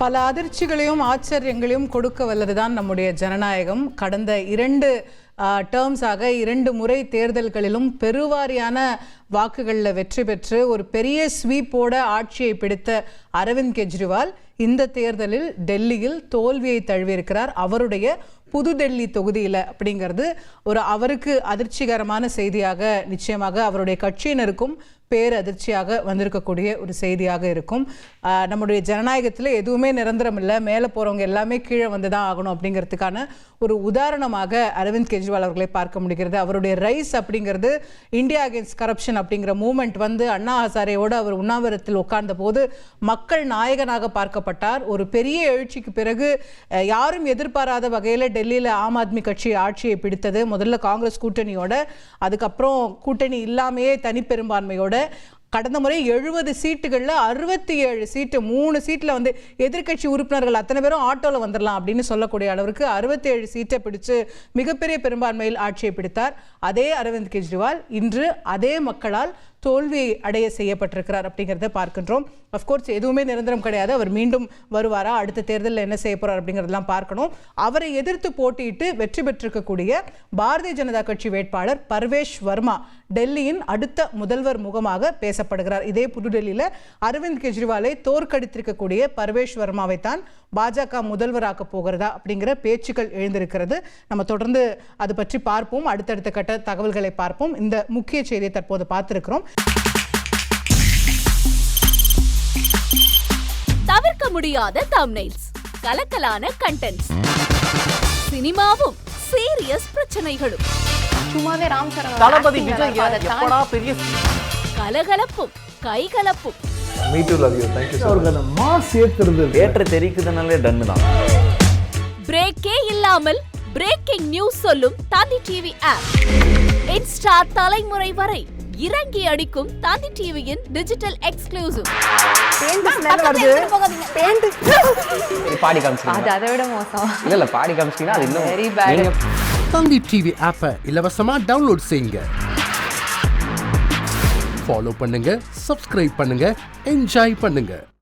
பல அதிர்ச்சிகளையும் ஆச்சரியங்களையும் கொடுக்க வல்லதுதான் நம்முடைய ஜனநாயகம். கடந்த 2 டேர்ம்ஸாக 2 முறை தேர்தல்களிலும் பெருவாரியான வாக்குகளில் வெற்றி பெற்று ஒரு பெரிய ஸ்வீப்போட ஆட்சியை பிடித்த அரவிந்த் கெஜ்ரிவால் இந்த தேர்தலில் டெல்லியில் தோல்வியை தழுவியிருக்கிறார். அவருடைய புதுடெல்லி தொகுதியில் அப்படிங்கிறது அவருக்கு அதிர்ச்சிகரமான செய்தியாக, நிச்சயமாக அவருடைய கட்சியினருக்கும் பேரதிர்ச்சியாக வந்திருக்கக்கூடிய ஒரு செய்தியாக இருக்கும். நம்முடைய ஜனநாயகத்தில் எதுவுமே நிரந்தரம் இல்லை, மேலே போகிறவங்க எல்லாமே கீழே வந்து தான் ஆகணும் அப்படிங்கிறதுக்கான ஒரு உதாரணமாக அரவிந்த் கெஜ்ரிவால் அவர்களை பார்க்க முடிகிறது. அவருடைய ரைஸ் அப்படிங்கிறது இந்தியா அகேன்ஸ்ட் கரப்ஷன் அப்படிங்கிற மூமெண்ட் வந்து அண்ணா ஹசாரேயோடு அவர் உண்ணாவிரத்தில் உட்கார்ந்த போது மக்கள் நாயகனாக பார்க்கப்பட்டார். ஒரு பெரிய எழுச்சிக்கு பிறகு யாரும் எதிர்பாராத வகையில் டெல்லியில் ஆம் ஆத்மி கட்சி ஆட்சியை பிடித்தது. முதல்ல காங்கிரஸ் கூட்டணியோட, அதுக்கப்புறம் கூட்டணி இல்லாமையே தனிப்பெரும்பான்மையோட கடந்த முறை 70 சீட்டுகளில் 67 சீட்டு, 3 சீட்டில் வந்து எதிர்கட்சி உறுப்பினர்கள் அத்தனை பேரும் ஆட்டோவில் வந்துடலாம் அப்படின்னு சொல்லக்கூடிய அளவிற்கு 67 சீட்டை பிடிச்சு மிகப்பெரிய பெரும்பான்மையில் ஆட்சியை பிடித்தார். அதே அரவிந்த் கெஜ்ரிவால் இன்று அதே மக்களால் தோல்வி அடைய செய்யப்பட்டிருக்கிறார் அப்படிங்கிறத பார்க்கின்றோம். அஃப்கோர்ஸ் எதுவுமே நிரந்தரம் கிடையாது. அவர் மீண்டும் வருவாரா, அடுத்த தேர்தலில் என்ன செய்ய போறார் அப்படிங்கிறதெல்லாம் பார்க்கணும். அவரை எதிர்த்து போட்டியிட்டு வெற்றி பெற்றிருக்கக்கூடிய பாரதிய ஜனதா கட்சி வேட்பாளர் பர்வேஷ் வர்மா டெல்லியின் அடுத்த முதல்வர் முகமாக பேசப்படுகிறார். இதே புதுடெல்லியில் அரவிந்த் கெஜ்ரிவாலை தோற்கடித்திருக்கக்கூடிய பர்வேஷ் வர்மாவை தான் பாஜக முதல்வராக்க போகிறதா அப்படிங்கிற பேச்சுக்கள் எழுந்திருக்கிறது. நம்ம தொடர்ந்து அது பற்றி பார்ப்போம், அடுத்தடுத்த கட்ட தகவல்களை பார்ப்போம். இந்த முக்கிய செய்தியை தற்போது பார்த்திருக்கிறோம். தவிர்க்க முடியாத தம்ப்நெயில்ஸ், கலக்கலான கண்டென்ட்ஸ், சினிமாவும் சீரியஸ் பிரச்சனைகளும், சும்மாவே ராம்சரண் தளபதி விஜய் எப்படா பெரிய கலகலப்பும் கைகலப்பும். Me too, love you. Thank you so much. Mass ஏத்துறது தியேட்டர் தெரிக்குதுனாலே டன் தான். பிரேக்கே இல்லாமல் பிரேக்கிங் நியூஸ் சொல்லும் தந்தி டிவி ஆப். இன்ஸ்டா தலைமுறை வரை இறங்கி அடிக்கும் தந்தி டிவியின் டிஜிட்டல் எக்ஸ்க்ளூசிவ். பாடி காமிச்சிங்க. அது அதை விட மோசம். இல்ல பாடி காமிச்சிங்கன்னா அது இன்னும் வெரி பேட். தந்தி டிவி ஆப்பை இலவசமா டவுன்லோட் செய்யுங்க. ஃபாலோ பண்ணுங்க, சப்ஸ்கிரைப் பண்ணுங்க, என்ஜாய் பண்ணுங்க.